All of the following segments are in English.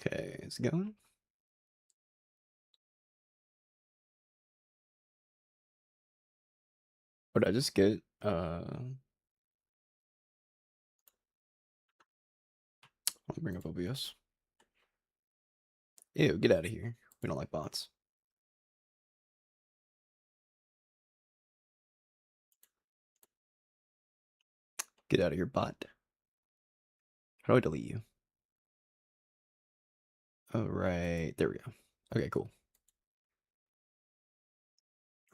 Okay, is it going? What did I just get? I'll bring up OBS. Ew, get out of here. We don't like bots. Get out of here, bot. How do I delete you? Oh, right. There we go. Okay, cool.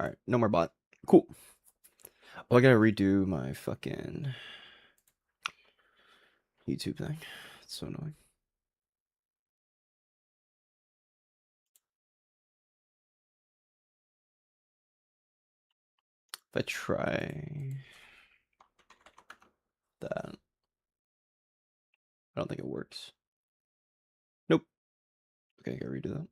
Alright, no more bot. Cool. Oh, I gotta redo my fucking YouTube thing. It's so annoying. If I try that, I don't think it works. Nope. Okay, gotta redo that.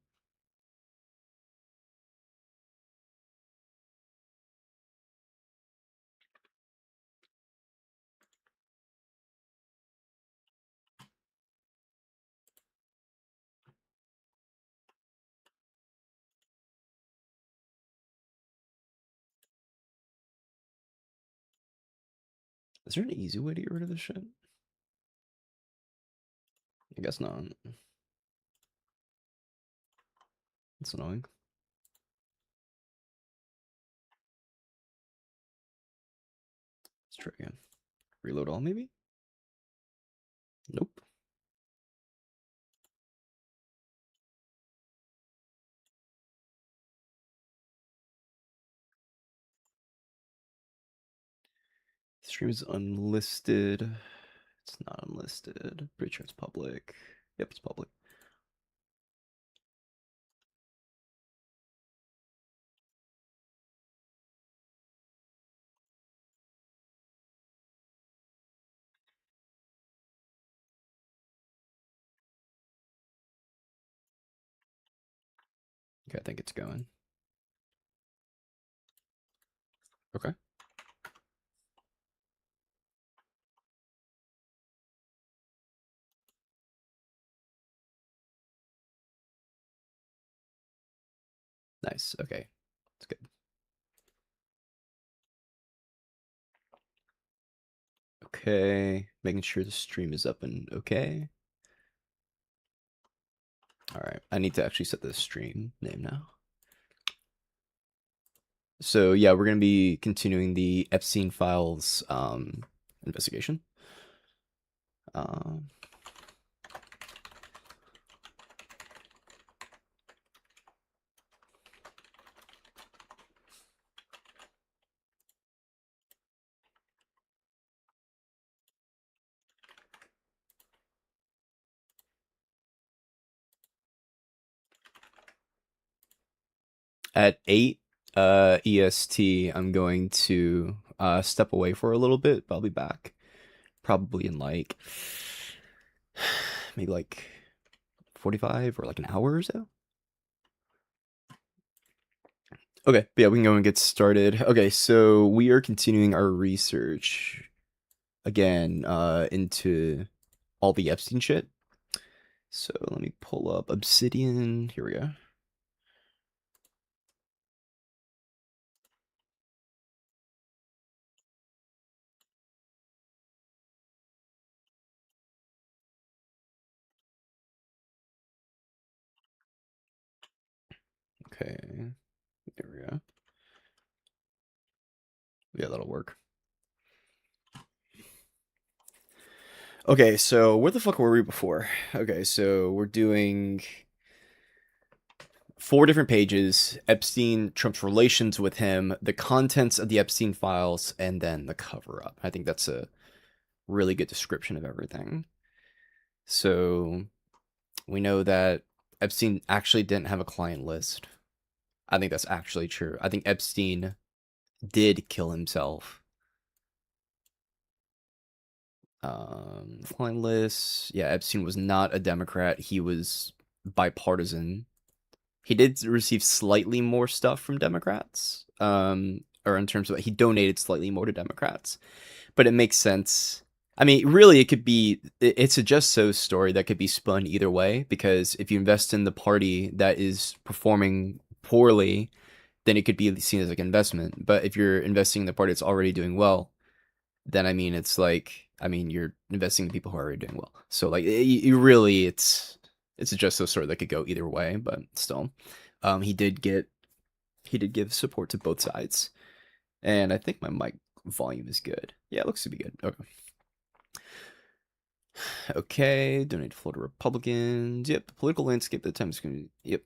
Is there an easy way to get rid of this shit? I guess not. It's annoying. Let's try again. Reload all, maybe? Nope. Stream is unlisted. It's not unlisted. Pretty sure it's public. Yep, it's public. Okay, I think it's going. Okay. Nice. Okay. That's good. Okay. Making sure the stream is up and okay. All right. I need to actually set the stream name now. So yeah, we're gonna be continuing the Epstein files investigation. At 8 EST, I'm going to step away for a little bit, but I'll be back probably in like maybe like 45 or like an hour or so. Okay, yeah, we can go and get started. Okay, so we are continuing our research again into all the Epstein shit. So let me pull up Obsidian. Here we go. Okay, there we go. Yeah, that'll work. Okay, so where the fuck were we before? Okay, so we're doing 4 different pages: Epstein, Trump's relations with him, the contents of the Epstein files, and then the cover up. I think that's a really good description of everything. So we know that Epstein actually didn't have a client list. I think that's actually true. I think Epstein did kill himself. Client list. Yeah, Epstein was not a Democrat. He was bipartisan. He did receive slightly more stuff from Democrats. Or in terms of he donated slightly more to Democrats. But it makes sense I mean, really, it could be. It's a just so story that could be spun either way. Because if you invest in the party that is performing poorly, then it could be seen as like an investment. But if you're investing in the party that's already doing well, then I mean, it's like, I mean, you're investing in people who are already doing well. So like, you really, it's a just so story that could go either way. But still, he did give support to both sides, and I think my mic volume is good. Yeah, it looks to be good. Okay. Okay, donate to Florida Republicans. Yep, the political landscape at the time is going to. Yep.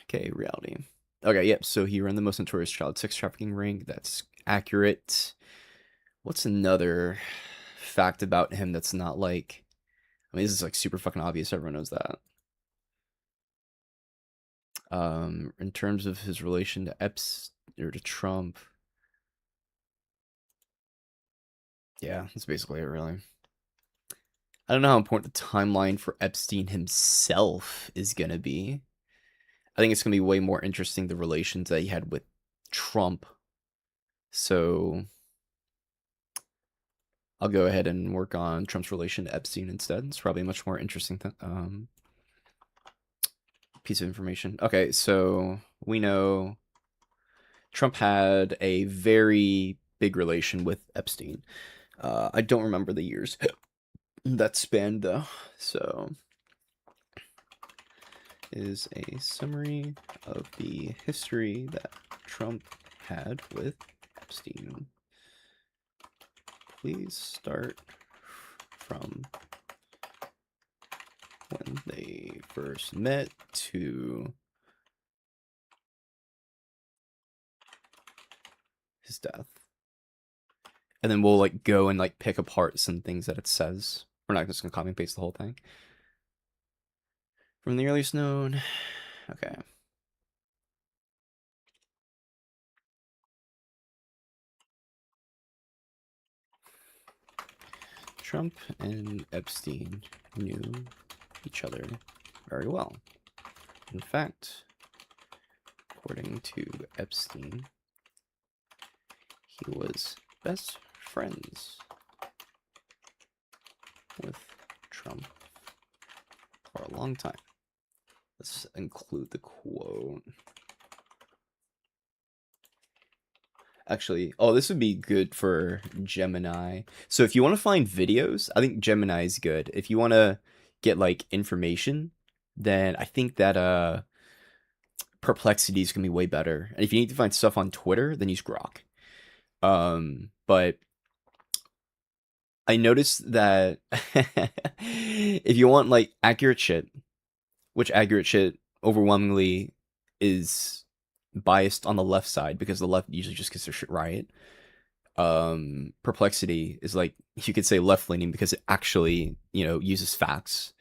Okay, reality. Okay, yep. So he ran the most notorious child sex trafficking ring. That's accurate. What's another fact about him that's not like? I mean, this is like super fucking obvious. Everyone knows that. In terms of his relation to or to Trump. Yeah, that's basically it, really. I don't know how important the timeline for Epstein himself is gonna be. I think it's gonna be way more interesting the relations that he had with Trump. So I'll go ahead and work on Trump's relation to Epstein instead. It's probably a much more interesting piece of information. Okay, so we know Trump had a very big relation with Epstein. I don't remember the years that spanned though. So is a summary of the history that Trump had with Epstein. Please start from when they first met to his death. And then we'll like go and like pick apart some things that it says. We're not just gonna copy and paste the whole thing. From the earliest known. Okay. Trump and Epstein knew each other very well. In fact, according to Epstein, he was best friends with Trump for a long time. Let's include the quote. Actually, oh, this would be good for Gemini. So if you want to find videos, I think Gemini is good. If you want to get like information, then I think that Perplexity is gonna be way better. And if you need to find stuff on Twitter, then use Grok. But I noticed that if you want like accurate shit, which accurate shit overwhelmingly is biased on the left side because the left usually just gets their shit right. Perplexity is like, you could say left leaning because it actually, uses facts.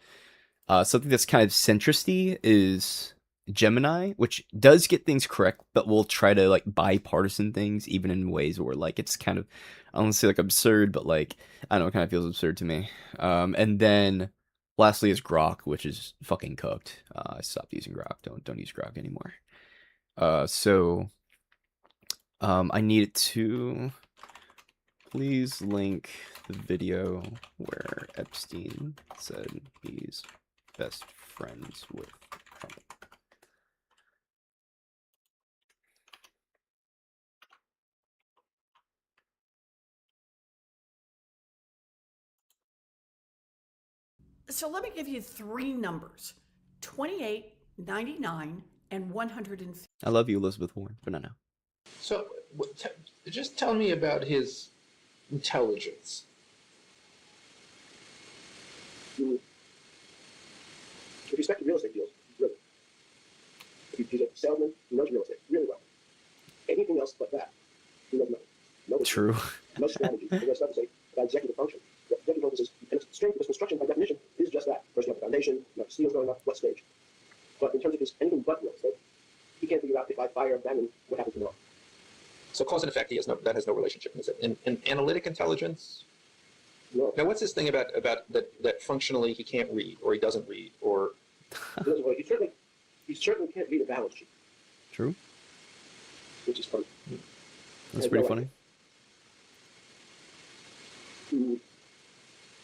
Something that's kind of centristy is Gemini, which does get things correct, but will try to like bipartisan things, even in ways where like it's kind of, I don't want to say like absurd, but like, I don't know, it kind of feels absurd to me. And then lastly is Grok, which is fucking cooked. I stopped using Grok. Don't use Grok anymore. So I need to please link the video where Epstein said he's best friends with Trump. So let me give you three numbers: 28, 99, and 150. I love you, Elizabeth Warren, but not now. So, just tell me about his intelligence. With respect to real estate deals, really. He's a salesman, he knows real estate really well. Anything else but that, he knows nothing. No True. No strategy. He does stuff to say about executive function. What executive function is, and strength of construction by definition is just that. First you have the foundation, you have steel's going up, what stage. But in terms of his anything but real estate, he can't figure out if I fire them, what happens tomorrow. So cause and effect, that has no relationship, is it? And analytic intelligence? No. Now, what's this thing about that functionally he can't read, or he doesn't read, or? He certainly can't read a balance sheet. True. Which is funny. That's pretty funny.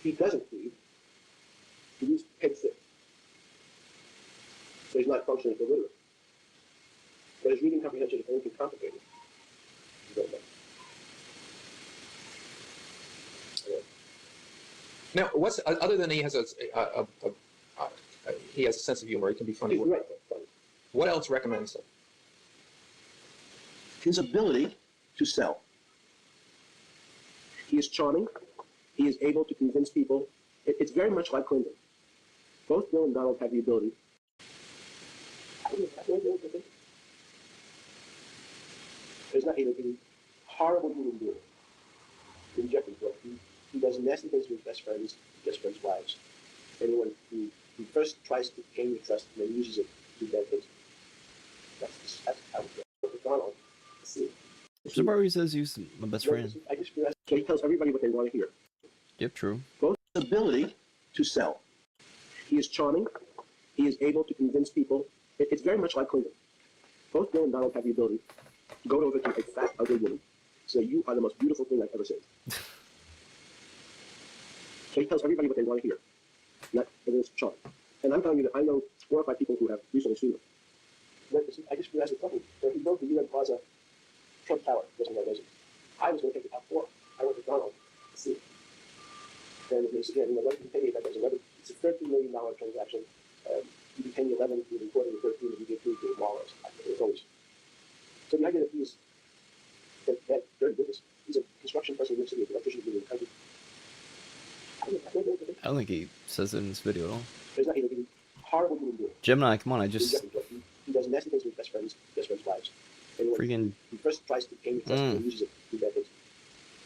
he doesn't read, he's head sick. So he's not functionally illiterate. But his reading comprehension is anything complicated. You don't know. Now, what's other than he has he has a sense of humor. He can be funny. He's right. Funny. What else recommends him? His ability to sell. He is charming. He is able to convince people. It's very much like Clinton. Both Bill and Donald have the ability. There's not a horrible human being in Jeffrey's book. He does nasty things to his best friends' wives. Anyone who first tries to gain your trust and then uses it to bad things. That's how it goes. Donald, see. There's a part where he says he's my best friend. I just realized. So he tells everybody what they want to hear. Yep, true. Both ability to sell. He is charming. He is able to convince people. It's very much like Clinton. Both Bill and Donald have the ability to go over to a fat, ugly woman, say, "You are the most beautiful thing I've ever seen." So he tells everybody what they want to hear. Not that it's charming. And I'm telling you that I know 4 or 5 people who have recently seen him. I just realized something. When he built the UN Plaza Trump Tower, wasn't that amazing? I was going to take the top 4. I went to Donald to see it. And they said, yeah, what did you pay me? That was it's a $13 million transaction. You can pay me 11, you can quarter the 13, and you get 3 to Waller's. It's always. So the idea that he's that dirty business. He's a construction person in the city, an electrician in the country. I don't think he says it in this video at all. There's not even horrible human being. Gemini, come on, I just He does nasty things with his best friends' wives. Anyone freaking who first tries to gain your trust and uses it to do bad things.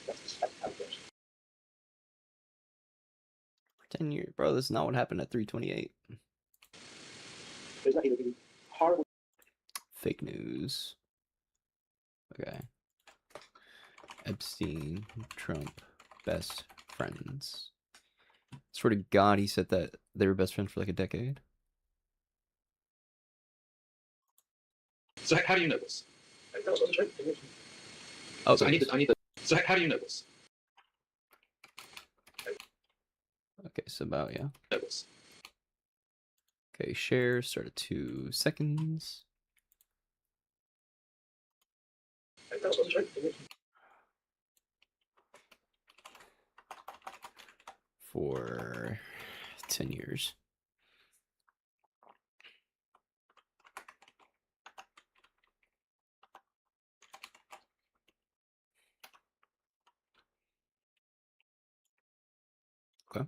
That's how it goes. 10 years, bro. This is not what happened at 328. There's not even horrible. Fake news. Okay. Epstein, Trump, best friends. Swear to God, he said that they were best friends for like a decade. So how do you know this? Oh, So I need to. So how do you know this? okay, so about, yeah. Know this. Okay, share, start at 2 seconds. For 10 years. Okay.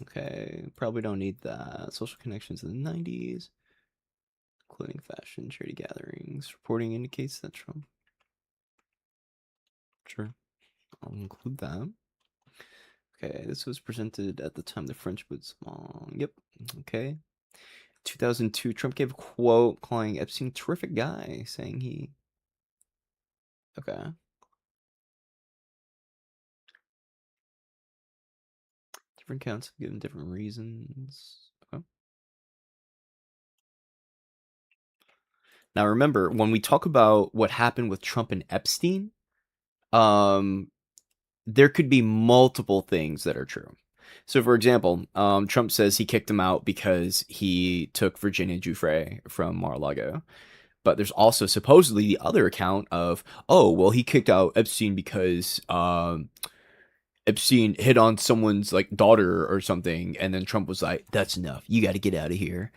Okay, probably don't need that. Social connections in the 90s, including fashion, charity gatherings. Reporting indicates that Trump. Sure, I'll include that. Okay, this was presented at the time the French was long. Yep, okay. 2002, Trump gave a quote calling Epstein a terrific guy, saying he... Okay. Different accounts given different reasons. Okay. Now remember, when we talk about what happened with Trump and Epstein, there could be multiple things that are true. So, for example, Trump says he kicked him out because he took Virginia Giuffre from Mar-a-Lago. But there's also supposedly the other account of, oh, well, he kicked out Epstein because Epstein hit on someone's like daughter or something, and then Trump was like, "That's enough. You got to get out of here."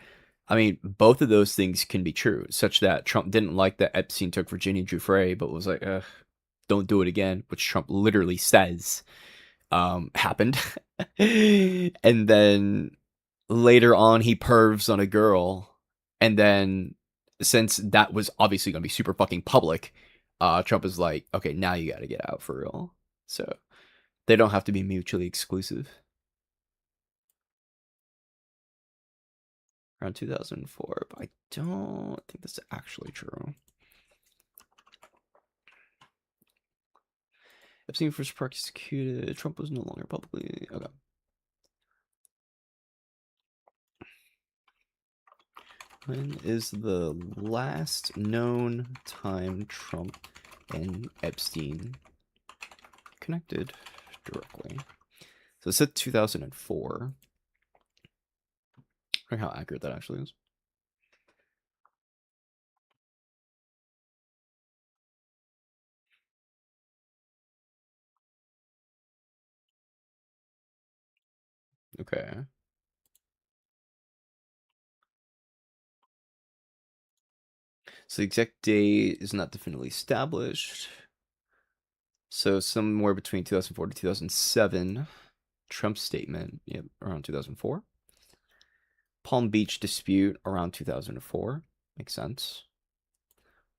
I mean, both of those things can be true, such that Trump didn't like that Epstein took Virginia Giuffre, but was like, "Don't do it again," which Trump literally says happened. And then later on, he pervs on a girl, and then since that was obviously going to be super fucking public, Trump is like, "Okay, now you got to get out for real." So they don't have to be mutually exclusive. Around 2004, but I don't think that's actually true. Epstein first prosecuted. Trump was no longer publicly. Okay. When is the last known time Trump and Epstein connected directly? So it said 2004. I wonder how accurate that actually is. Okay. So the exact date is not definitively established. So somewhere between 2004 to 2007. Trump statement, yep, around 2004. Palm Beach dispute around 2004. Makes sense.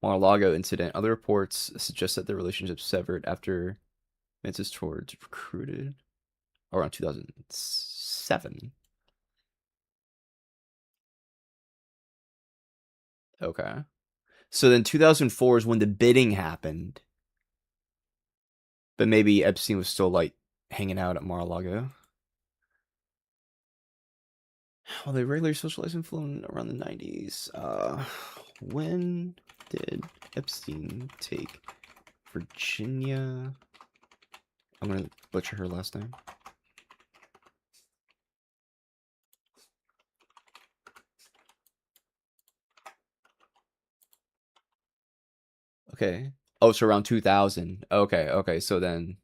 Mar-a-Lago incident. Other reports suggest that the relationship severed after advances towards recruited around 2007. Okay. So then 2004 is when the bidding happened. But maybe Epstein was still like hanging out at Mar-a-Lago. Well, they regularly socialized and flown around the 90s. When did Epstein take Virginia? I'm gonna butcher her last name. Okay. Oh, so around 2000. Okay. So then,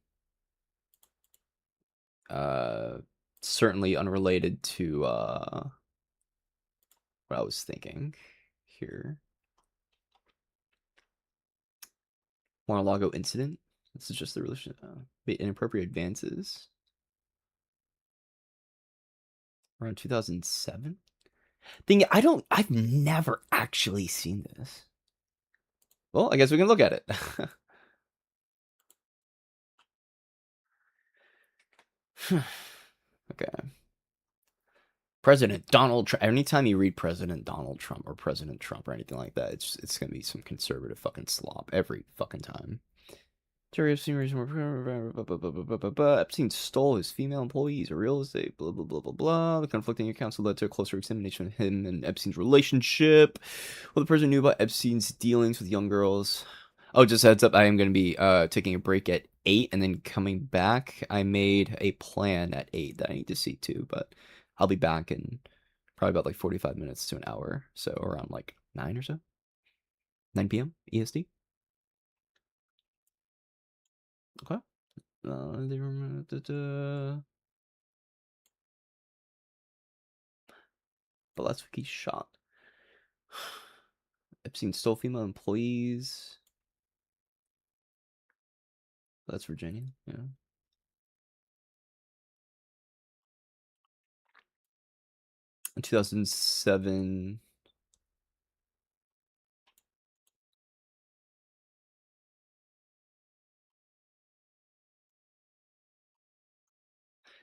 uh, certainly unrelated to what I was thinking here. Mar-a-Lago incident. This is just the relation. Inappropriate advances. Around 2007. I've never actually seen this. Well, I guess we can look at it. Okay. President Donald Trump. Anytime you read President Donald Trump or President Trump or anything like that, it's gonna be some conservative fucking slop every fucking time. Jerry Epstein, Epstein stole his female employees or real estate, blah, blah, blah, blah, blah. The conflicting accounts led to a closer examination of him and Epstein's relationship. Well, the person knew about Epstein's dealings with young girls. Oh, just heads up, I am going to be taking a break at 8 and then coming back. I made a plan at 8 that I need to see to, but I'll be back in probably about like 45 minutes to an hour. So around like 9 or so. 9 p.m. EST. Okay. But last week he shot. Epstein stole female employees. That's Virginia, yeah. In 2007.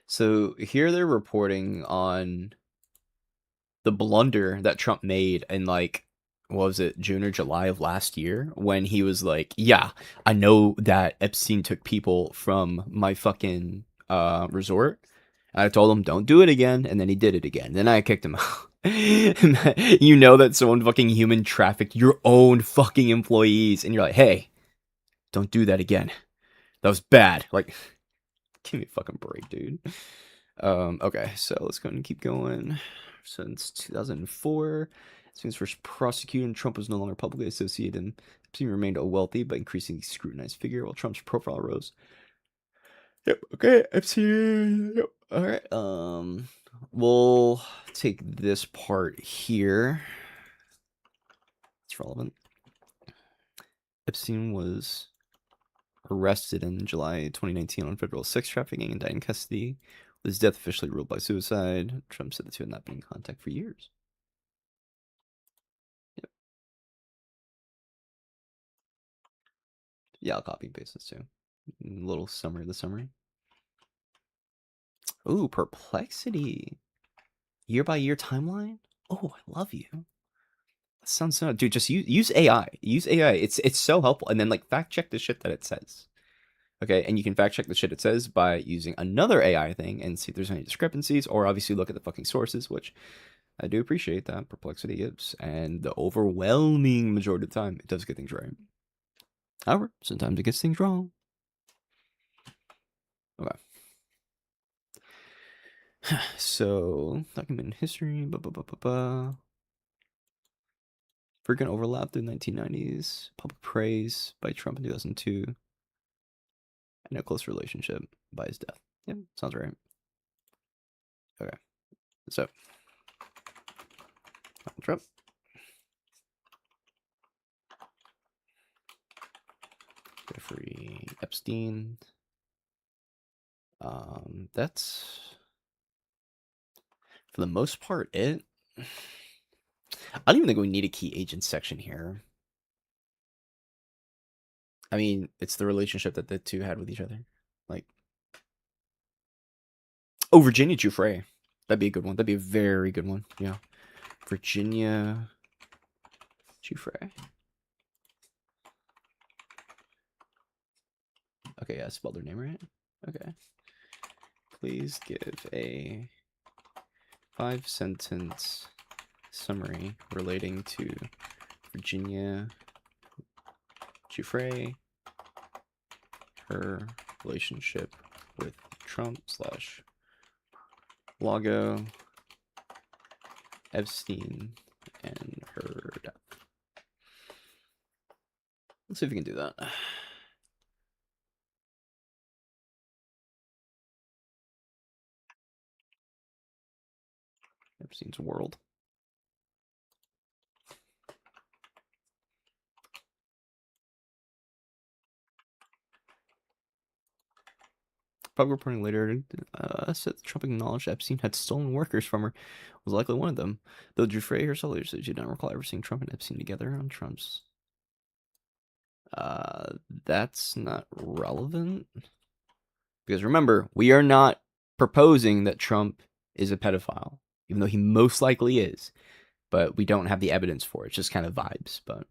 So here they're reporting on the blunder that Trump made in like, what was it, June or July of last year, when he was like, yeah, I know that Epstein took people from my fucking resort. I told him don't do it again, and then he did it again. Then I kicked him out. You know that someone fucking human trafficked your own fucking employees, and you're like, hey, don't do that again. That was bad. Like, give me a fucking break, dude. Okay, so let's go and keep going. Since 2004, since first prosecuted, Trump was no longer publicly associated, and Epstein remained a wealthy but increasingly scrutinized figure while Trump's profile rose. Yep. Okay, Epstein. Yep. All right. We'll take this part here. It's relevant. Epstein was arrested in July 2019 on federal sex trafficking and died in custody. With his death officially ruled by suicide. Trump said the two had not been in contact for years. Yep. Yeah, I'll copy and paste this too. A little summary of the summary. Ooh, perplexity. Year by year timeline? Oh, I love you. That sounds so, dude, just use AI. Use AI. It's so helpful. And then like fact check the shit that it says. Okay, and you can fact check the shit it says by using another AI thing and see if there's any discrepancies, or obviously look at the fucking sources, which I do appreciate that Perplexity gives, and the overwhelming majority of the time, it does get things right. However, sometimes it gets things wrong. Okay. So, documented history, frequent overlap through the 1990s, public praise by Trump in 2002, and a close relationship by his death. Yep, sounds right. Okay, so, Trump. Jeffrey Epstein. That's for the most part it. I don't even think we need a key agent section here. I mean, it's the relationship that the two had with each other. Like, oh, Virginia Giuffre. That'd be a good one. That'd be a very good one. Yeah. Virginia Giuffre. Okay, yeah, I spelled her name right. Okay. Please give a 5-sentence summary relating to Virginia Giuffre, her relationship with Trump / Lago, Epstein, and her death. Let's see if we can do that. Epstein's world. Public reporting later said that Trump acknowledged Epstein had stolen workers from her, was likely one of them. Though Giuffre herself later said she did not recall ever seeing Trump and Epstein together on Trump's. That's not relevant. Because remember, we are not proposing that Trump is a pedophile, even though he most likely is. But we don't have the evidence for it. It's just kind of vibes. But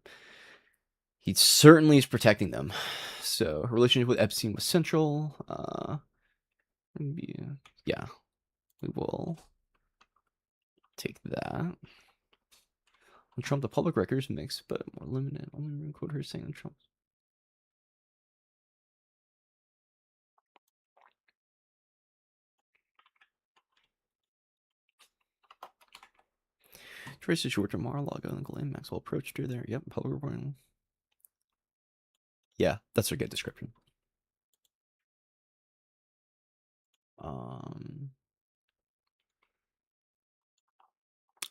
he certainly is protecting them. So her relationship with Epstein was central. Yeah, we will take that. On Trump, the public record is mixed, but more limited. Only quote her saying on Trump. Tracy Short to Mar-a-Lago and Ghislaine Maxwell approached her there. Yep, public reporting. Yeah, that's a good description.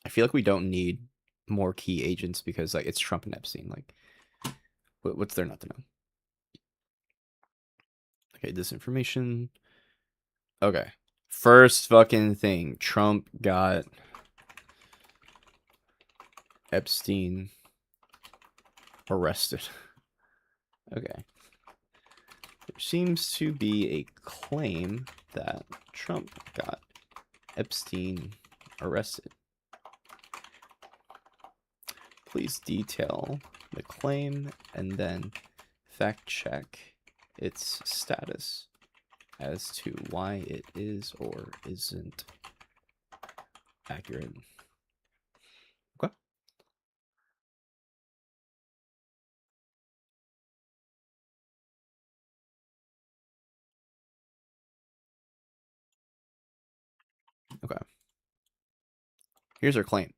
I feel like we don't need more key agents because like it's Trump and Epstein. Like, what's there not to know? Okay, disinformation. Okay, first fucking thing. Trump got Epstein arrested. Okay. There seems to be a claim that Trump got Epstein arrested. Please detail the claim and then fact check its status as to why it is or isn't accurate. Okay. Okay. Here's our claim.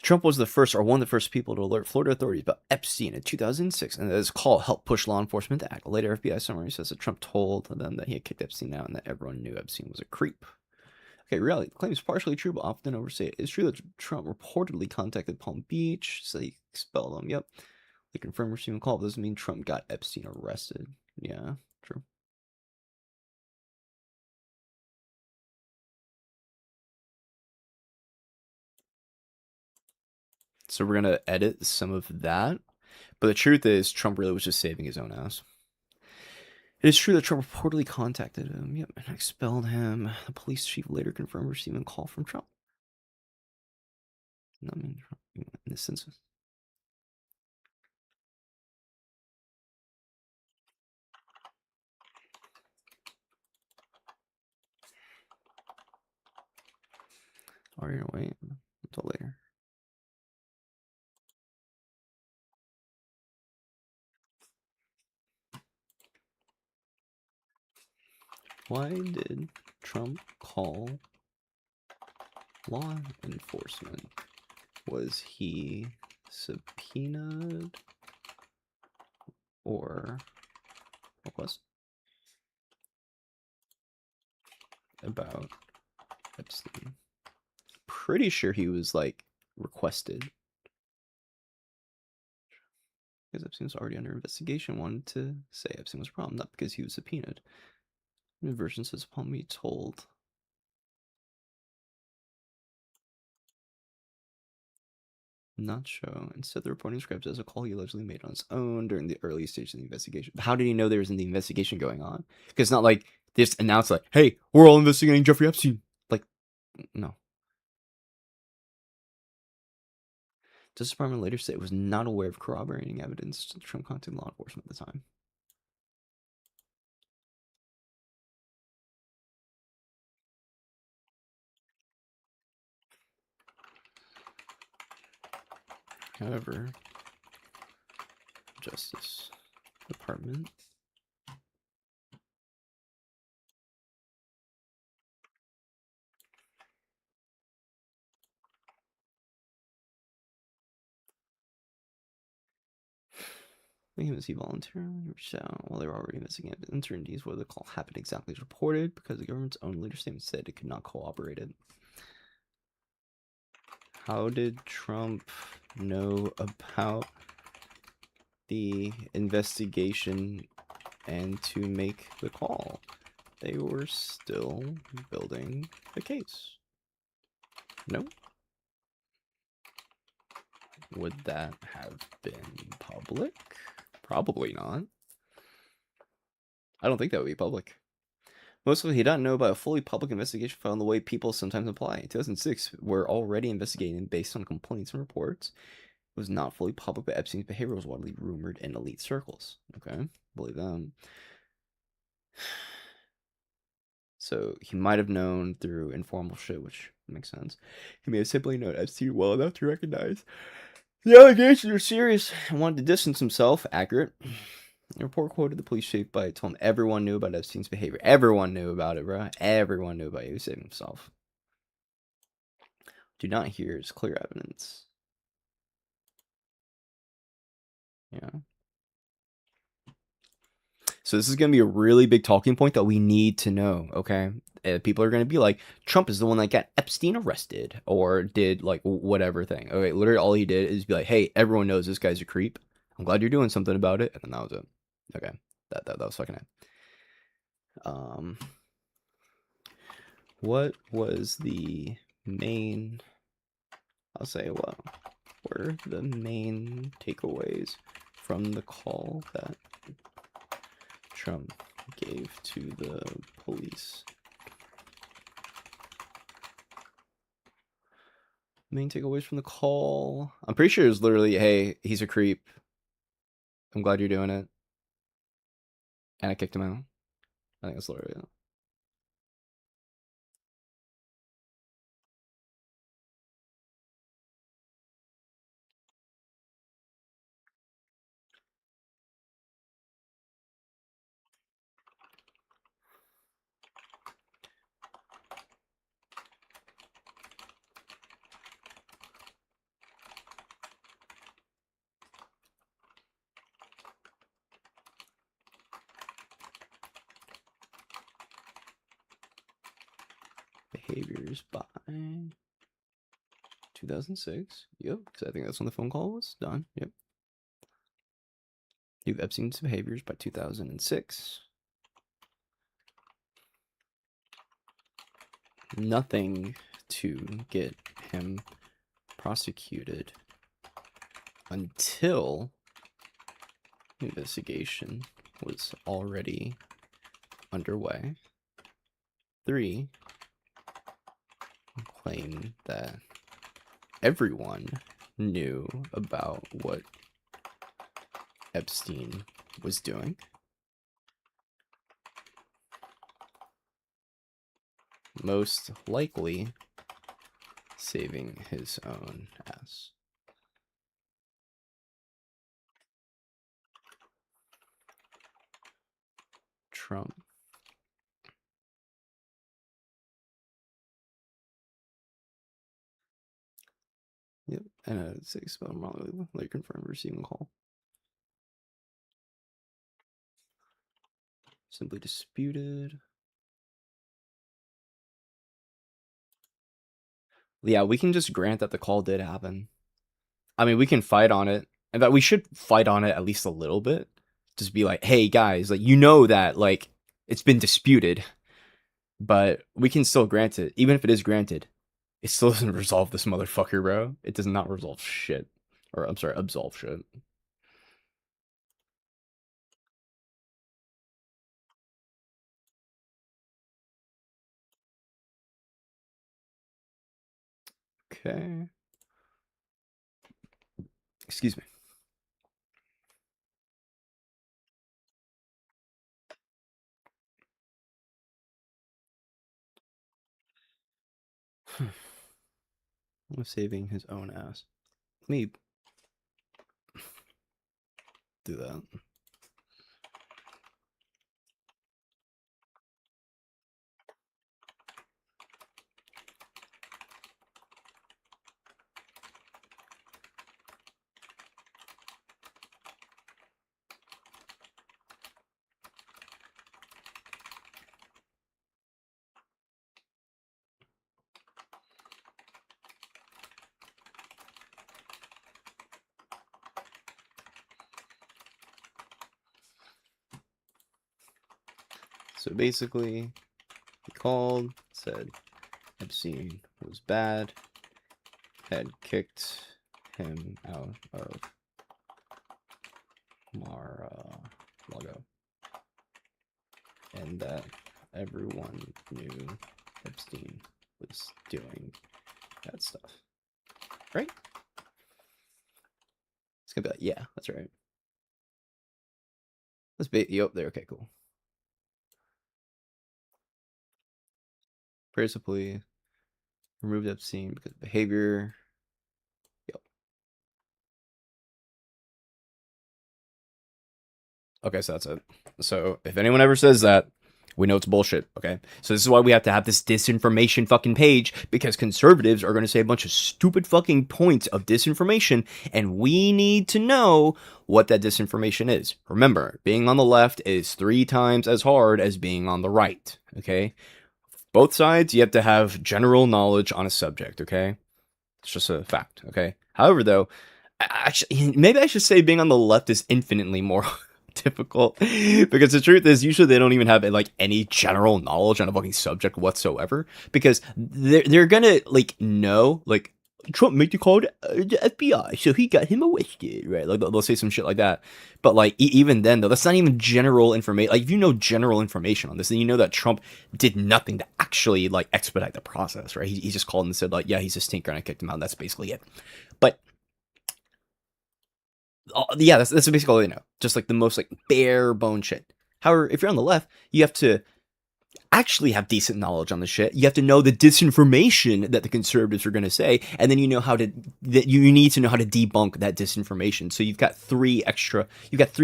Trump was the first or one of the first people to alert Florida authorities about Epstein in 2006, and his call helped push law enforcement to act. A later FBI summary says that Trump told them that he had kicked Epstein out and that everyone knew Epstein was a creep. Okay, reality. The claim is partially true, but often overstated. It's true that Trump reportedly contacted Palm Beach, so he expelled him. Yep. They confirmed receiving a call. Doesn't mean Trump got Epstein arrested. Yeah, true. So we're gonna edit some of that. But the truth is, Trump really was just saving his own ass. It is true that Trump reportedly contacted him, yep, and expelled him. The police chief later confirmed receiving a call from Trump. I mean, in this instance. Or you're gonna wait until later. Why did Trump call law enforcement? Was he subpoenaed or what was about Epstein? Pretty sure he was like requested because Epstein was already under investigation. Wanted to say Epstein was a problem, not because he was subpoenaed. The version says upon me told. Not show. Instead, the reporting describes it as a call he allegedly made on his own during the early stages of the investigation. How did he know there was an investigation going on? Because it's not like they just announced like, "Hey, we're all investigating Jeffrey Epstein." Like, no. Justice Department later said it was not aware of corroborating evidence to Trump contacting law enforcement at the time. However, Justice Department he voluntarily reached out while they were already investigating uncertainties whether the call happened exactly as reported because the government's own later statement said it could not cooperate it. How did Trump know about the investigation and to make the call? They were still building the case. No? Would that have been public? Probably not. I don't think that would be public. Mostly, he didn't know about a fully public investigation found the way people sometimes imply. In 2006, we're already investigating based on complaints and reports. It was not fully public, but Epstein's behavior was widely rumored in elite circles. Okay, believe them. So he might have known through informal shit, which makes sense. He may have simply known Epstein well enough to recognize the allegations are serious and wanted to distance himself. Accurate. The report quoted the police chief by telling him everyone knew about Epstein's behavior. Everyone knew about it, bro. Everyone knew about it. He was saving himself. Do not hear is clear evidence. Yeah. So this is going to be a really big talking point that we need to know, okay? People are going to be like, Trump is the one that got Epstein arrested or did like whatever thing. Okay, literally all he did is be like, hey, everyone knows this guy's a creep. I'm glad you're doing something about it. And then that was it. Okay, that was fucking it. What was the main, I'll say what were the main takeaways from the call that Trump gave to the police? Main takeaways from the call. I'm pretty sure it was literally, hey, he's a creep. I'm glad you're doing it. And I kicked him out. I think that's literally it. Behaviors by 2006. Yep, because I think that's when the phone call was done. Yep. You've Epstein's behaviors by 2006. Nothing to get him prosecuted until the investigation was already underway. 3, claim that everyone knew about what Epstein was doing. Most likely saving his own ass. Trump. Yep, and a 6 spell wrong. Like confirm receiving call. Simply disputed. Yeah, we can just grant that the call did happen. I mean, we can fight on it. In fact, we should fight on it at least a little bit. Just be like, hey guys, like you know that like it's been disputed, but we can still grant it. Even if it is granted, it still doesn't resolve this motherfucker, bro. It does not resolve shit. Or I'm sorry, absolve shit. Okay. Excuse me. I'm saving his own ass. Let me do that. So basically, he called, said Epstein was bad, had kicked him out of Mar-a-Lago, and that everyone knew Epstein was doing that stuff. Right? It's gonna be like, yeah, that's right. Let's bait you up there. Okay, cool. Principally, removed Epstein because of behavior. Yep. Okay, so that's it. So if anyone ever says that, we know it's bullshit, okay? So this is why we have to have this disinformation fucking page, because conservatives are going to say a bunch of stupid fucking points of disinformation, and we need to know what that disinformation is. Remember, being on the left is 3 times as hard as being on the right, okay? Both sides, you have to have general knowledge on a subject, okay? It's just a fact, okay? However, though, actually, maybe I should say being on the left is infinitely more difficult, because the truth is usually they don't even have like any general knowledge on a fucking subject whatsoever, because they're gonna like know like Trump made the call to the FBI, so he got him arrested, right? Like they'll say some shit like that. But like even then though, that's not even general information. Like if you know general information on this, then you know that Trump did nothing to actually like expedite the process, right? He just called and said like, yeah, he's a stinker and I kicked him out, and that's basically it. But yeah, that's basically all they know. Just like the most like bare bone shit. However, if you're on the left, you have to actually have decent knowledge on the shit. You have to know the disinformation that the conservatives are going to say, and then you know how to that you need to know how to debunk that disinformation. So you've got 3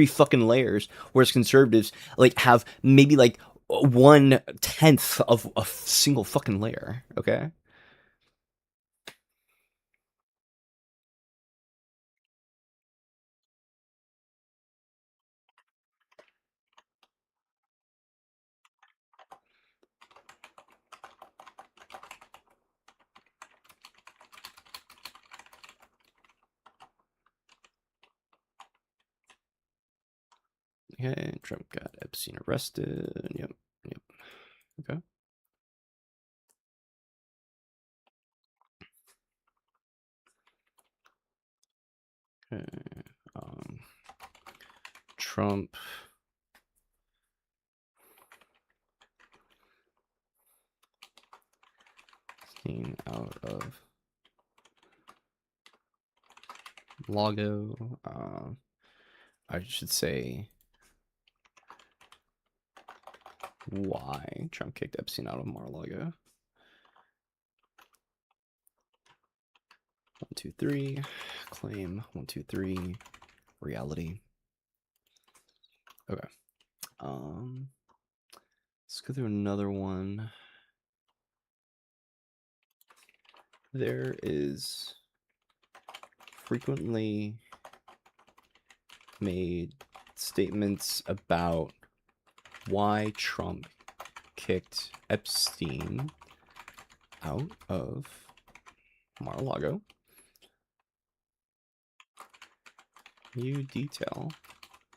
fucking layers, whereas conservatives like have maybe like 1/10 of a single fucking layer. Okay. Okay, Trump got Epstein arrested. Yep. Okay. Okay. Trump staying out of Lago. I should say why Trump kicked Epstein out of Mar-a-Lago. 1, 2, 3. Claim 1, 2, 3. Reality. Okay. Let's go through another one. There is frequently made statements about why Trump kicked Epstein out of Mar-a-Lago. You detail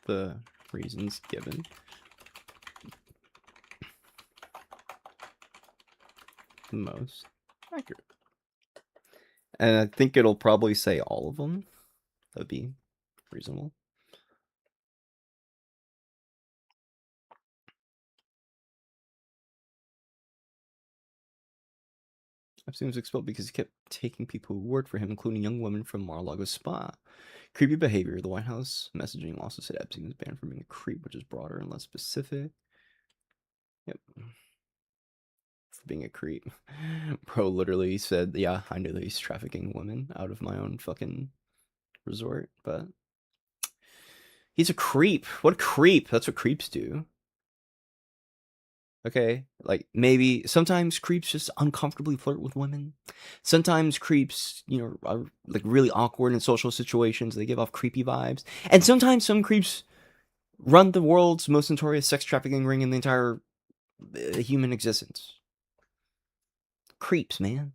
the reasons given. The most accurate. And I think it'll probably say all of them. That'd be reasonable. Epstein was expelled because he kept taking people who worked for him, including young women from Mar-a-Lago Spa. Creepy behavior. The White House messaging also said Epstein was banned from being a creep, which is broader and less specific. Yep. For being a creep. Bro literally said, yeah, I knew that he's trafficking women out of my own fucking resort, but he's a creep. What a creep. That's what creeps do. Okay, like maybe sometimes creeps just uncomfortably flirt with women. Sometimes creeps, you know, are like really awkward in social situations. They give off creepy vibes. And sometimes some creeps run the world's most notorious sex trafficking ring in the entire human existence. Creeps, man.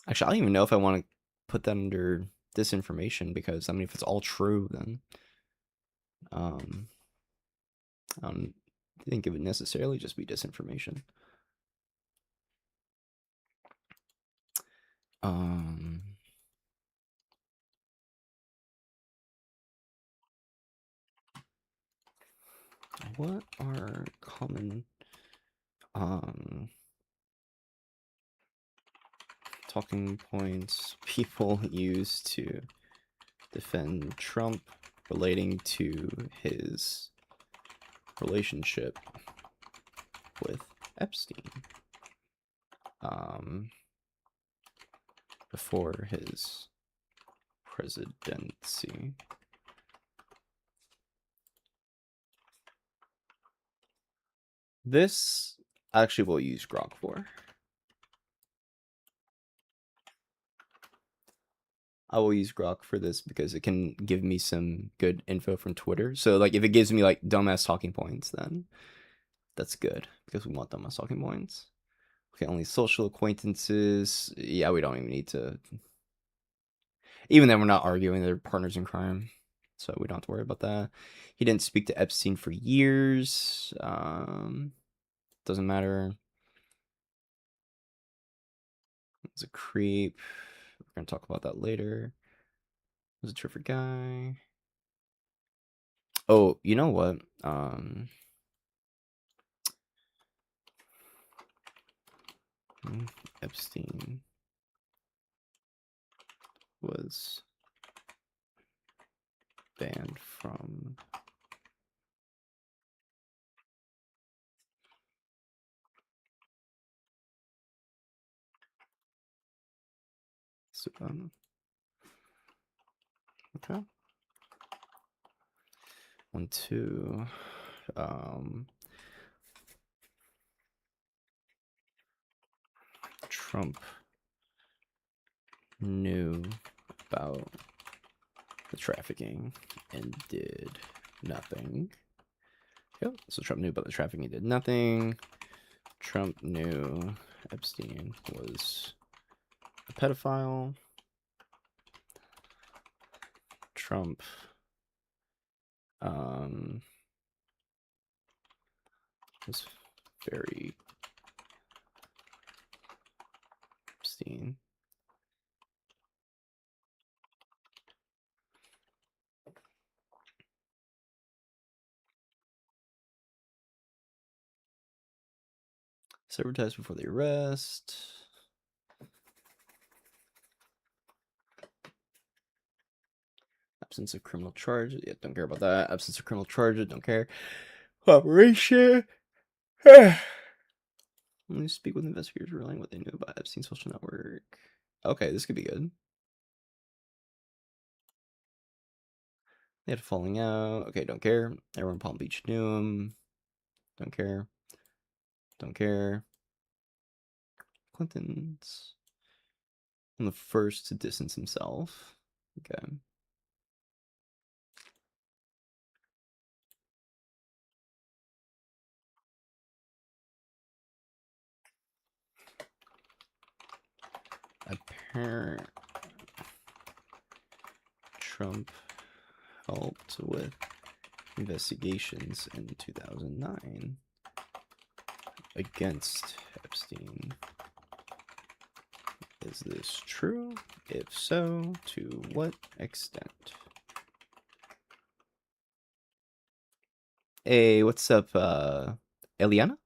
Actually, I don't even know if I want to put that under disinformation because I mean, if it's all true, then I don't think it would necessarily just be disinformation. What are common talking points people use to defend Trump relating to his relationship with Epstein before his presidency? This actually will use Grok for. I will use Grok for this because it can give me some good info from Twitter. So like if it gives me like dumbass talking points, then that's good because we want dumbass talking points. Okay, only social acquaintances. Yeah, we don't even need to. Even then, we're not arguing. They're partners in crime, so we don't have to worry about that. He didn't speak to Epstein for years. Doesn't matter. He's a creep. We're gonna talk about that later. He's a terrific guy. Oh, you know what? Epstein was banned from okay. 1, 2. Trump knew about the trafficking and did nothing. Yep. So Trump knew about the trafficking and did nothing. Trump knew Epstein was a pedophile. Trump was very Epstein. Several times before the arrest. Absence of criminal charges. Yeah, don't care about that. Absence of criminal charges. Don't care. Cooperation. Let me speak with investigators regarding what they knew about Epstein's social network. Okay, this could be good. They had a falling out. Okay, don't care. Everyone in Palm Beach knew him. Don't care. Don't care. Clinton's on the first to distance himself. Okay. Apparent Trump helped with investigations in 2009 against Epstein. Is this true? If so, to what extent? Hey, what's up, Eliana?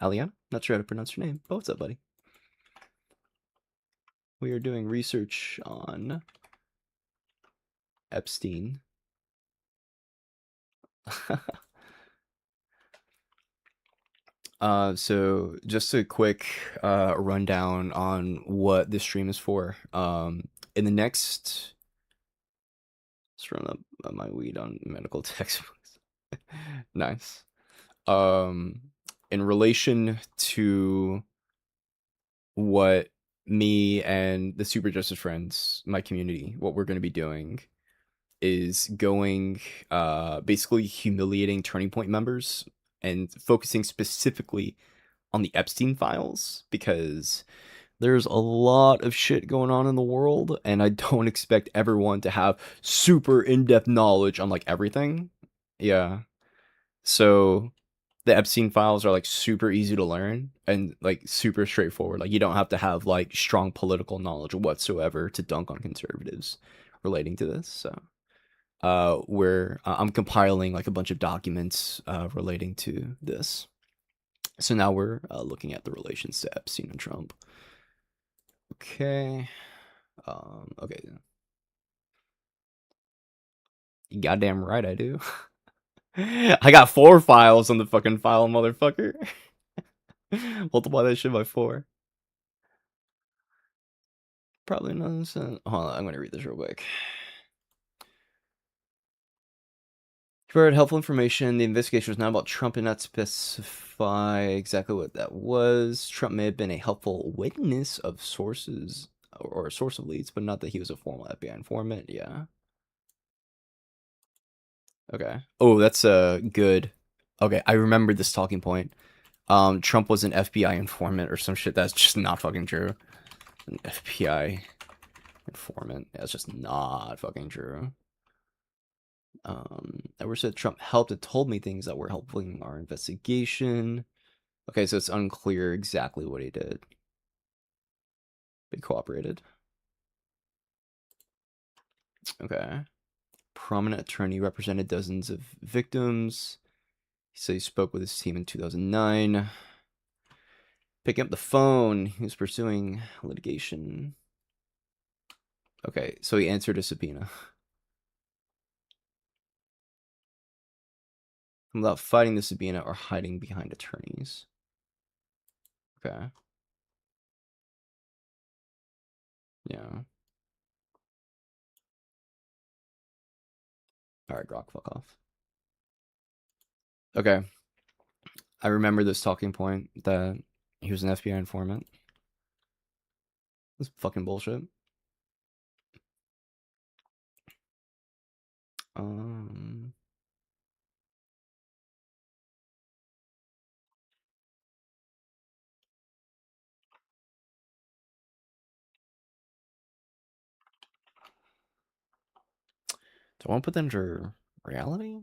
Aliana? Not sure how to pronounce your name, but what's up, buddy? We are doing research on Epstein. So just a quick rundown on what this stream is for. In the next, let's run up my weed on medical textbooks. Nice. In relation to what me and the Super Justice Friends, my community, what we're going to be doing is going basically humiliating Turning Point members and focusing specifically on the Epstein files because there's a lot of shit going on in the world and I don't expect everyone to have super in-depth knowledge on like everything. Yeah. So the Epstein files are like super easy to learn and like super straightforward. Like you don't have to have like strong political knowledge whatsoever to dunk on conservatives relating to this. So where I'm compiling like a bunch of documents relating to this. So now we're looking at the relations to Epstein and Trump. Okay. Okay. You goddamn right I do. I got 4 files on the fucking file, motherfucker. Multiply that shit by 4. Probably nonsense. Hold on, I'm gonna read this real quick. Provided helpful information. The investigation was not about Trump and not specify exactly what that was. Trump may have been a helpful witness of sources or a source of leads, but not that he was a formal FBI informant. Yeah. Okay. Oh, that's good. Okay, I remember this talking point. Trump was an FBI informant or some shit. That's just not fucking true. An FBI informant. That's just not fucking true. Edward said Trump helped and told me things that were helping our investigation. Okay, so it's unclear exactly what he did. But he cooperated. Okay. Prominent attorney represented dozens of victims. He said he spoke with his team in 2009. Picking up the phone, he was pursuing litigation. Okay, so he answered a subpoena. Without fighting the subpoena or hiding behind attorneys. Okay. Yeah. Alright, Grok, fuck off. Okay. I remember this talking point that he was an FBI informant. This fucking bullshit. Um, do I want to put that under reality?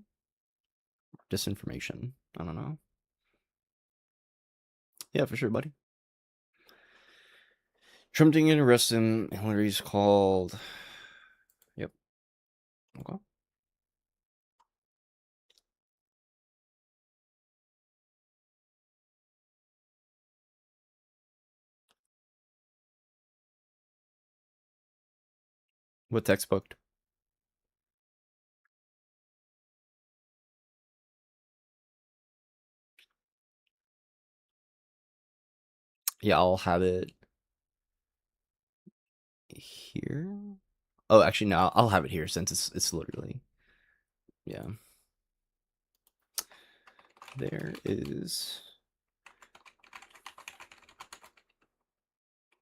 Disinformation? I don't know. Yeah, for sure, buddy. Trump didn't get arrested. Hillary's called. Yep. Okay. What textbook? Yeah, I'll have it here. Oh, actually, no, I'll have it here since it's literally, yeah. There is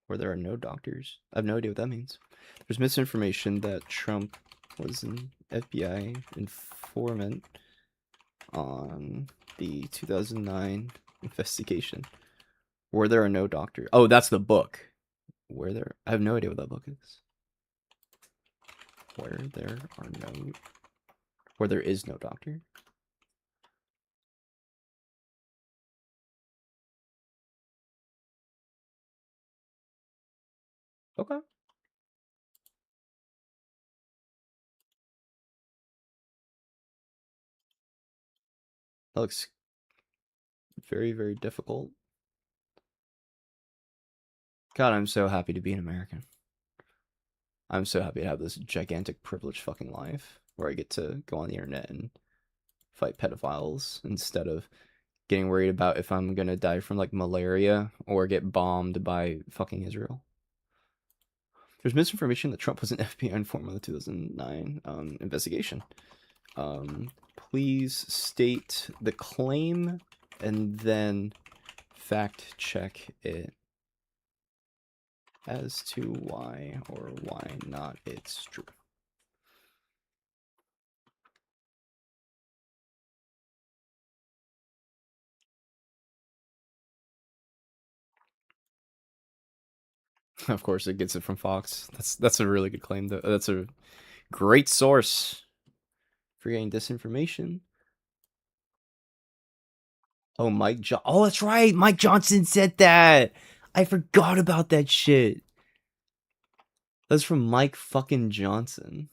where there are no doctors. I have no idea what that means. There's misinformation that Trump was an FBI informant on the 2009 investigation. Where there are no doctors. Oh, that's the book. I have no idea what that book is. Where there is no doctor. Okay. That looks very, very difficult. God, I'm so happy to be an American. I'm so happy to have this gigantic privileged fucking life where I get to go on the internet and fight pedophiles instead of getting worried about if I'm gonna die from like malaria or get bombed by fucking Israel. There's misinformation that Trump was an FBI informant in the 2009 investigation. Please state the claim and then fact check it as to why or why not it's true. Of course, it gets it from Fox. That's a really good claim. Though. That's a great source for getting disinformation. Oh, Oh, that's right. Mike Johnson said that. I forgot about that shit. That's from Mike fucking Johnson.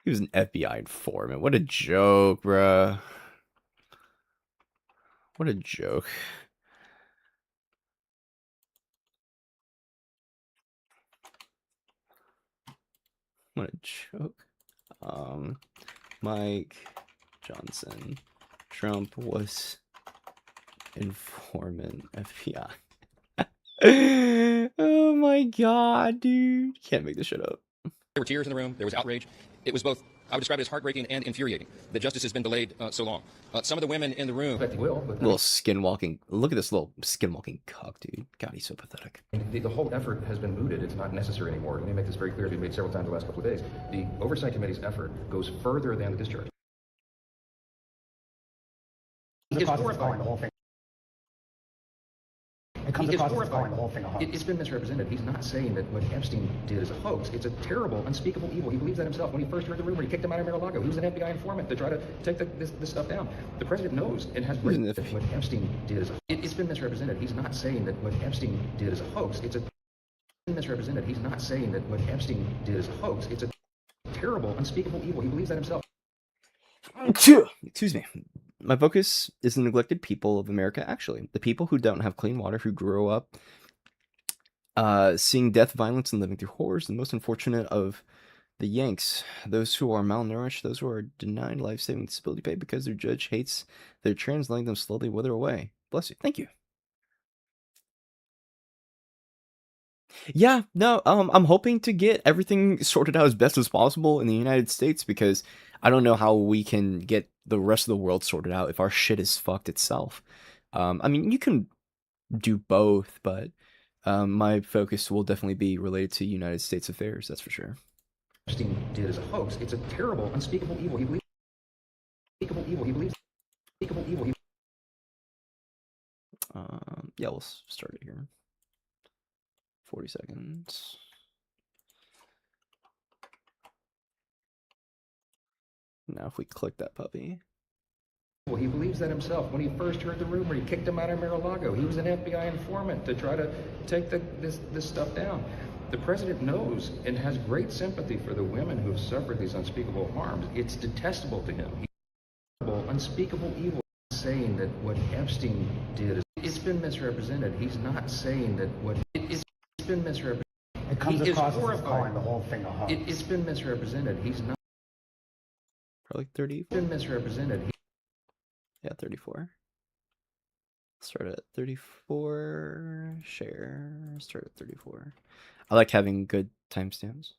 He was an FBI informant. What a joke, bruh. What a joke. What a joke. Mike Johnson. Trump was informant FBI. Oh my god, dude. Can't make this shit up. There were tears in the room. There was outrage. It was both, I would describe it as heartbreaking and infuriating that justice has been delayed so long. Some of the women in the room. Little skinwalking. Look at this little skinwalking cuck, dude. God, he's so pathetic. The whole effort has been mooted. It's not necessary anymore. Let me make this very clear. As we've made several times the last couple of days. The Oversight Committee's effort goes further than the discharge. It's horrifying. The whole thing. It comes across as calling the whole thing a hoax. It's been misrepresented. He's not saying that what Epstein did is a hoax. It's a terrible, unspeakable evil. He believes that himself. When he first heard the rumor, he kicked him out of Mar-a-Lago. He was an FBI informant to try to take this stuff down. The president knows and has written that what Epstein did is a hoax. It's been misrepresented. He's not saying that what Epstein did is a hoax. It's been misrepresented. He's not saying that what Epstein did is a hoax. It's a terrible, unspeakable evil. He believes that himself. Excuse me. My focus is the neglected people of America, actually. The people who don't have clean water, who grow up seeing death, violence, and living through horrors. The most unfortunate of the Yanks. Those who are malnourished, those who are denied life-saving disability pay because their judge hates their trans, letting them slowly wither away. Bless you. Thank you. Yeah, no, I'm hoping to get everything sorted out as best as possible in the United States because I don't know how we can get the rest of the world sorted out if our shit is fucked itself. I mean, you can do both, but my focus will definitely be related to United States affairs, that's for sure. Epstein did is a hoax. It's a terrible, unspeakable evil. He believes unspeakable evil. He believes unspeakable evil. Yeah, we'll start it here. 40 seconds. Now if we click that puppy. Well, he believes that himself. When he first heard the rumor, he kicked him out of Mar-a-Lago. He was an FBI informant to try to take this stuff down. The president knows and has great sympathy for the women who have suffered these unspeakable harms. It's detestable to him. Unspeakable evil. Saying that what Epstein did is it's been misrepresented. He's not saying that what it's been misrepresented. It comes across as calling the whole thing a hoax. It's been misrepresented. He's not. Probably 30. Been misrepresented. Yeah, 34. Start at 34. Share. Start at 34. I like having good timestamps.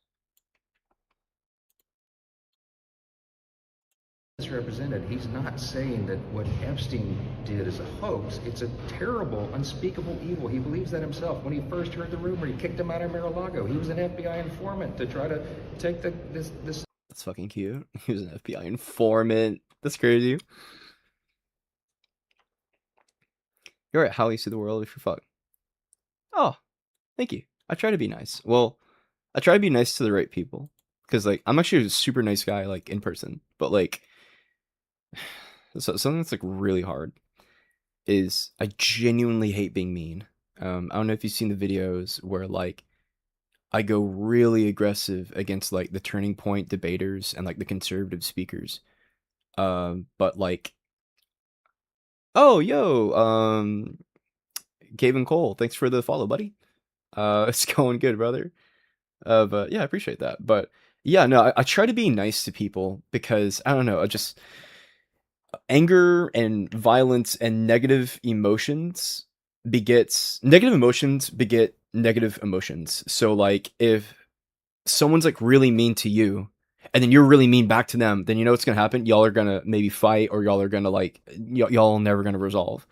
Misrepresented. He's not saying that what Epstein did is a hoax. It's a terrible, unspeakable evil. He believes that himself. When he first heard the rumor, he kicked him out of Mar-a-Lago. He was an FBI informant to try to take this. That's fucking cute. He was an FBI informant. That's crazy. You're right. How you see the world if you're fucked. Oh, thank you. I try to be nice. Well, I try to be nice to the right people. Because, like, I'm actually a super nice guy, like, in person. But, like, so something that's, like, really hard is I genuinely hate being mean. I don't know if you've seen the videos where, like, I go really aggressive against, like, the Turning Point debaters and, like, the conservative speakers. But, like, oh, yo, Gavin Cole, thanks for the follow, buddy. It's going good, brother. But yeah, I appreciate that. But yeah, no, I try to be nice to people because I don't know, I just anger and violence and negative emotions beget negative emotions. So like if someone's like really mean to you and then you're really mean back to them, then you know what's gonna happen? Y'all are gonna maybe fight or y'all are gonna like y'all never gonna resolve.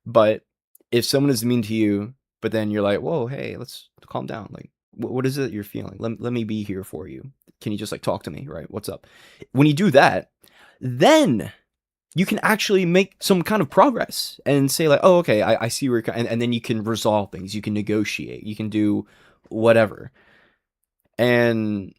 But if someone is mean to you, but then you're like, whoa, hey, let's calm down. Like, what is it you're feeling? Let me be here for you. Can you just like talk to me, right? What's up? When you do that, then you can actually make some kind of progress and say like, oh, okay, I see where you're and then you can resolve things. You can negotiate. You can do whatever. And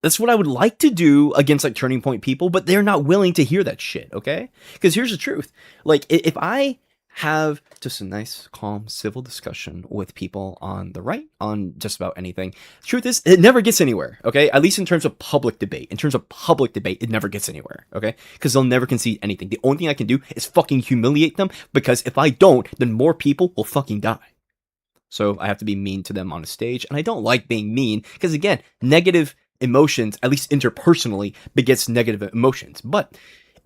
that's what I would like to do against like Turning Point people, but they're not willing to hear that shit, okay? Because here's the truth. Like, if I have just a nice, calm, civil discussion with people on the right, on just about anything, truth is, it never gets anywhere, okay? At least in terms of public debate. In terms of public debate, it never gets anywhere, okay? Because they'll never concede anything. The only thing I can do is fucking humiliate them, because if I don't, then more people will fucking die. So I have to be mean to them on a stage, and I don't like being mean, because again, negative emotions, at least interpersonally, begets negative emotions. But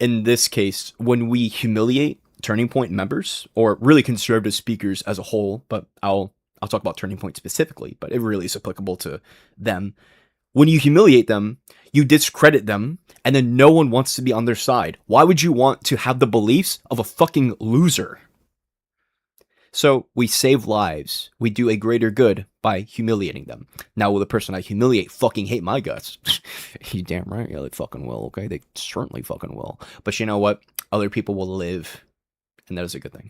in this case, when we humiliate Turning Point members, or really conservative speakers as a whole, but I'll talk about Turning Point specifically, but it really is applicable to them. When you humiliate them, you discredit them, and then no one wants to be on their side. Why would you want to have the beliefs of a fucking loser? So we save lives. We do a greater good by humiliating them. Now, will the person I humiliate fucking hate my guts? You damn right. Yeah, they fucking will, okay? They certainly fucking will. But you know what? Other people will live, and that is a good thing.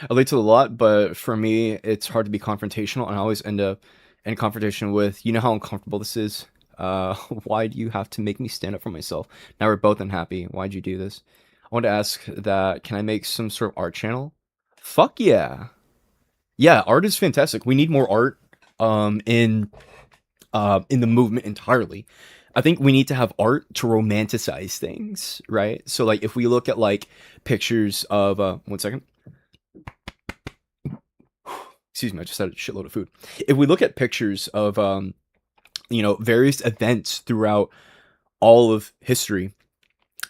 I relate to a lot, but for me, it's hard to be confrontational, and I always end up in confrontation with, you know how uncomfortable this is? Why do you have to make me stand up for myself? Now we're both unhappy. Why'd you do this? I want to ask that, can I make some sort of art channel? Fuck yeah. Yeah, art is fantastic. We need more art in the movement entirely. I think we need to have art to romanticize things, right? So like if we look at like pictures of 1 second. Excuse me, I just had a shitload of food. If we look at pictures of you know, various events throughout all of history,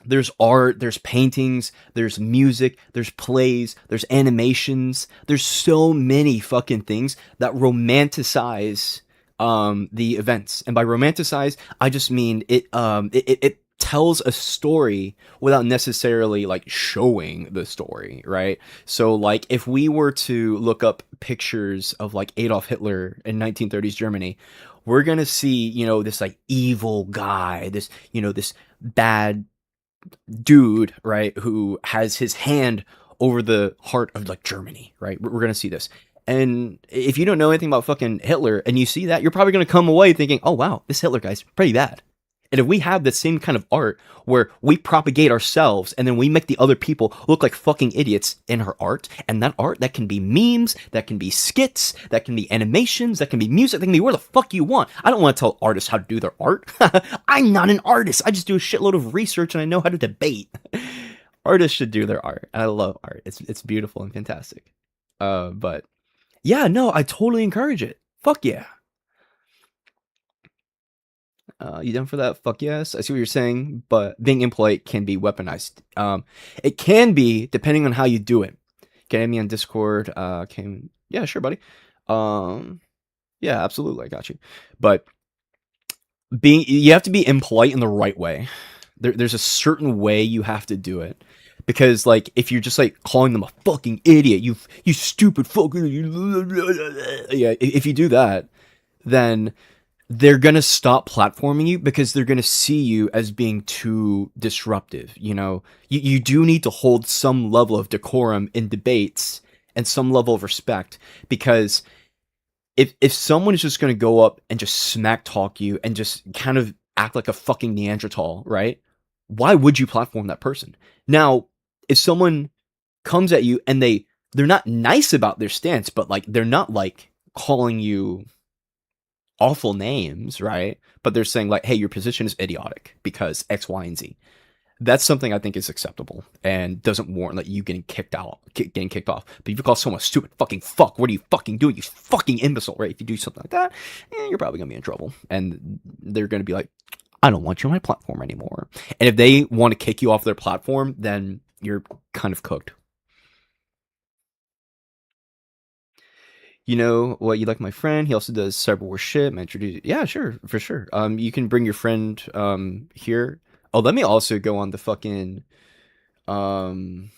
there's art, there's paintings, there's music, there's plays, there's animations. There's so many fucking things that romanticize the events. And by romanticize, I just mean it tells a story without necessarily like showing the story, right? So like if we were to look up pictures of like Adolf Hitler in 1930s Germany, we're going to see, you know, this like evil guy, this, you know, this bad dude, right, who has his hand over the heart of like Germany, right? We're gonna see this. And if you don't know anything about fucking Hitler and you see that, you're probably gonna come away thinking, oh wow, this Hitler guy's pretty bad. And if we have the same kind of art where we propagate ourselves and then we make the other people look like fucking idiots in our art, and that art, that can be memes, that can be skits, that can be animations, that can be music, that can be where the fuck you want. I don't want to tell artists how to do their art. I'm not an artist. I just do a shitload of research and I know how to debate. Artists should do their art. I love art. It's beautiful and fantastic. But yeah, no, I totally encourage it. Fuck yeah. You down for that? Fuck yes. I see what you're saying, but being impolite can be weaponized. It can be depending on how you do it. Get me on Discord. Yeah, sure, buddy. Yeah, absolutely, I got you. But you have to be impolite in the right way. There's a certain way you have to do it. Because like if you're just like calling them a fucking idiot, you stupid fucking yeah, if you do that, then they're gonna stop platforming you because they're gonna see you as being too disruptive. You do need to hold some level of decorum in debates and some level of respect, because if someone is just gonna go up and just smack talk you and just kind of act like a fucking Neanderthal, right? Why would you platform that person? Now, if someone comes at you and they're not nice about their stance, but like they're not like calling you awful names, right? But they're saying like, hey, your position is idiotic because X, Y, and Z. That's something I think is acceptable and doesn't warrant like you getting kicked off. But if you call someone a stupid fucking fuck, what are you fucking doing? You fucking imbecile, right? If you do something like that, you're probably gonna be in trouble. And they're gonna be like, I don't want you on my platform anymore. And if they want to kick you off their platform, then you're kind of cooked. You know what, you like my friend? He also does cyber war shit. Yeah, sure, for sure. You can bring your friend here. Oh, let me also go on the fucking I'm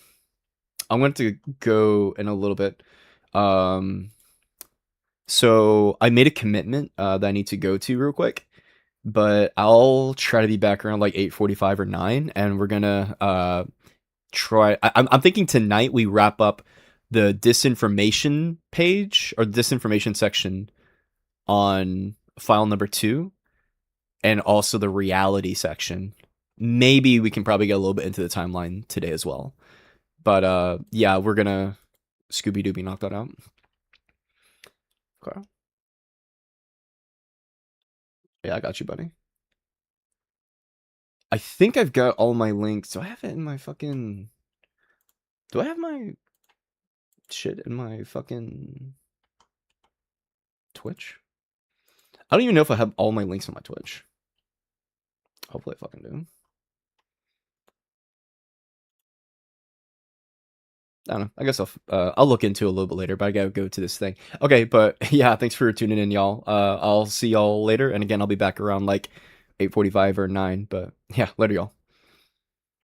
going to go in a little bit. So I made a commitment that I need to go to real quick, but I'll try to be back around like 8:45 or 9, and we're gonna try. I'm thinking tonight we wrap up the disinformation page or disinformation section on file number 2, and also the reality section. Maybe we can probably get a little bit into the timeline today as well. But yeah, we're gonna Scooby-Dooby knock that out. Okay. Yeah, I got you, buddy. I think I've got all my links. Do I have it in my fucking... Do I have my shit in my fucking Twitch? I don't even know if I have all my links on my Twitch. Hopefully I fucking do. I don't know. I guess I'll look into it a little bit later, but I gotta go to this thing. Okay, but yeah, thanks for tuning in, y'all. I'll see y'all later, and again, I'll be back around like 8:45 or 9, but yeah, later, y'all.